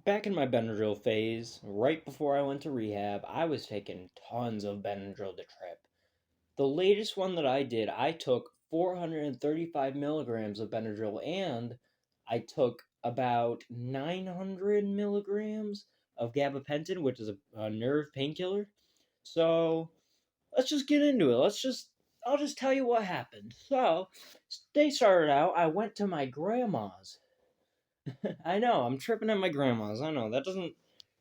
Back in my Benadryl phase, right before I went to rehab, I was taking tons of Benadryl to trip. The latest one that I did, I took 435 milligrams of Benadryl and I took about 900 milligrams of gabapentin, which is a nerve painkiller. So let's just get into it. I'll just tell you what happened. So, they started out, I went to my grandma's. I know, I'm tripping at my grandma's. I know, that doesn't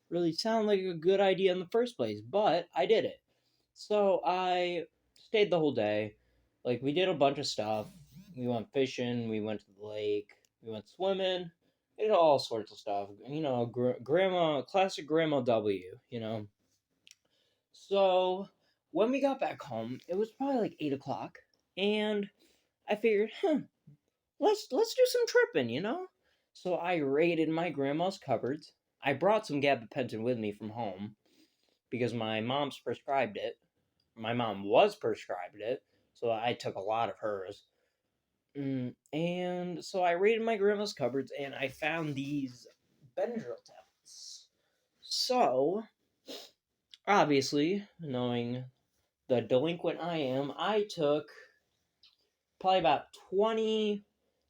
really sound like a good idea in the first place, but I did it. So I stayed the whole day. Like, we did a bunch of stuff. We went fishing, we went to the lake, we went swimming, we did all sorts of stuff. Grandma, classic Grandma W, you know. So when we got back home, it was probably like 8 o'clock, and I figured, let's do some tripping, you know? So I raided my grandma's cupboards. I brought some gabapentin with me from home because my mom's prescribed it. My mom was prescribed it, so I took a lot of hers. And so I raided my grandma's cupboards and I found these Benadryl tablets. So, obviously, knowing the delinquent I am, I took probably about 20,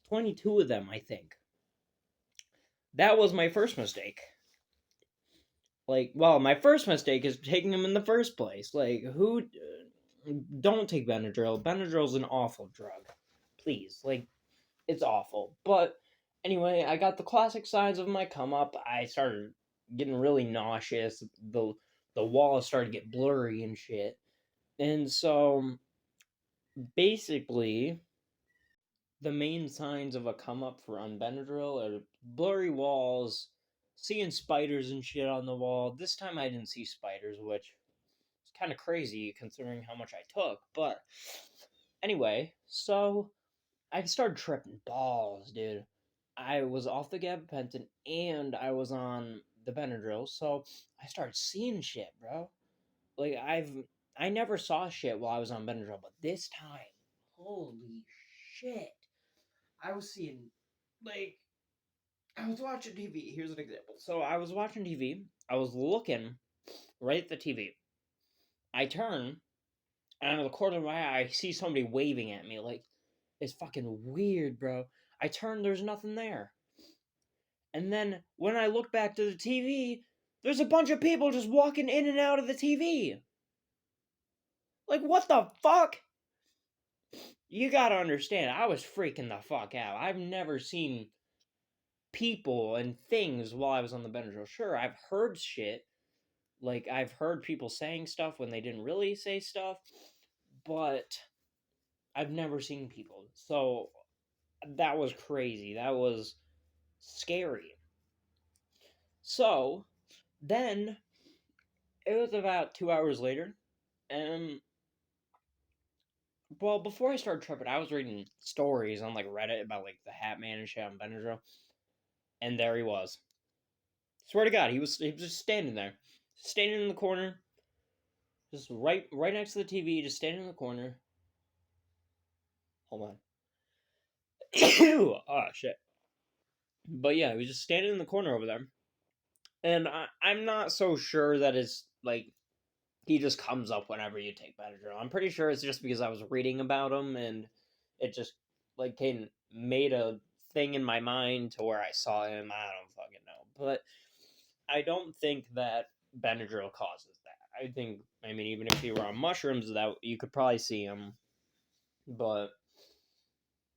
22 of them, I think. That was my first mistake. My first mistake is taking them in the first place. Like, who. Don't take Benadryl. Benadryl's an awful drug. Please. Like, it's awful. But anyway, I got the classic signs of my come up. I started getting really nauseous. The walls started to get blurry and shit. And so, basically, the main signs of a come up for on Benadryl are blurry walls, seeing spiders and shit on the wall. This time I didn't see spiders, which is kind of crazy considering how much I took. But anyway, so I started tripping balls, dude. I was off the gabapentin and I was on the Benadryl, so I started seeing shit, bro. Like I never saw shit while I was on Benadryl, but this time, holy shit. I was seeing, like, I was watching TV. Here's an example. So I was watching TV. I was looking right at the TV. I turn, and out of the corner of my eye, I see somebody waving at me. Like, it's fucking weird, bro. I turn, there's nothing there. And then when I look back to the TV, there's a bunch of people just walking in and out of the TV. Like, what the fuck? You gotta understand, I was freaking the fuck out. I've never seen people and things while I was on the Benadryl. Sure, I've heard shit. Like, I've heard people saying stuff when they didn't really say stuff, but I've never seen people. So, that was crazy. That was scary. So, then, it was about 2 hours later, and, well, before I started tripping, I was reading stories on, like, Reddit about, like, the Hat Man and shit on Benadryl, and there he was. Swear to God, he was just standing there. Standing in the corner, just right next to the TV, just standing in the corner. Hold on. Oh, shit. But yeah, he was just standing in the corner over there. And I'm not so sure that it's, like, he just comes up whenever you take Benadryl. I'm pretty sure it's just because I was reading about him and it just, like, made a thing in my mind to where I saw him. I don't fucking know. But I don't think that Benadryl causes that. I mean, even if you were on mushrooms, that you could probably see him. But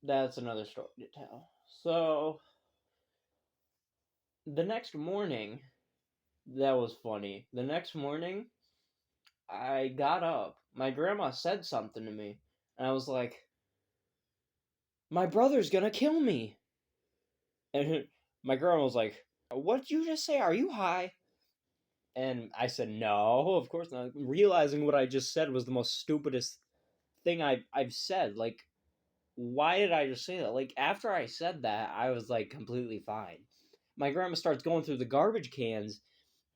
that's another story to tell. So, the next morning, that was funny. The next morning, I got up. My grandma said something to me, and I was like, my brother's gonna kill me. And my grandma was like, what did you just say? Are you high? And I said, no, of course not. Realizing what I just said was the most stupidest thing I've said. Like, why did I just say that? Like, after I said that, I was, like, completely fine. My grandma starts going through the garbage cans,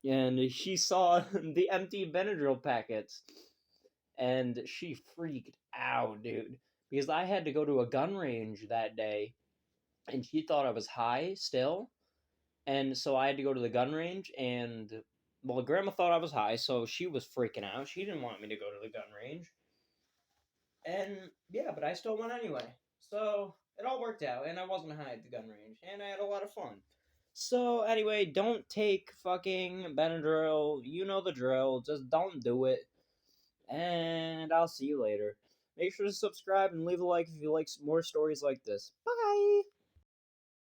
and she saw the empty Benadryl packets, and she freaked out, dude. Because I had to go to a gun range that day, and she thought I was high still, And so I had to go to the gun range, and well, grandma thought I was high, so she was freaking out. She didn't want me to go to the gun range. And yeah, but I still went anyway. So it all worked out, and I wasn't high at the gun range, and I had a lot of fun. So anyway, don't take fucking Benadryl. You know the drill. Just don't do it. And I'll see you later. Make sure to subscribe and leave a like if you like more stories like this. Bye!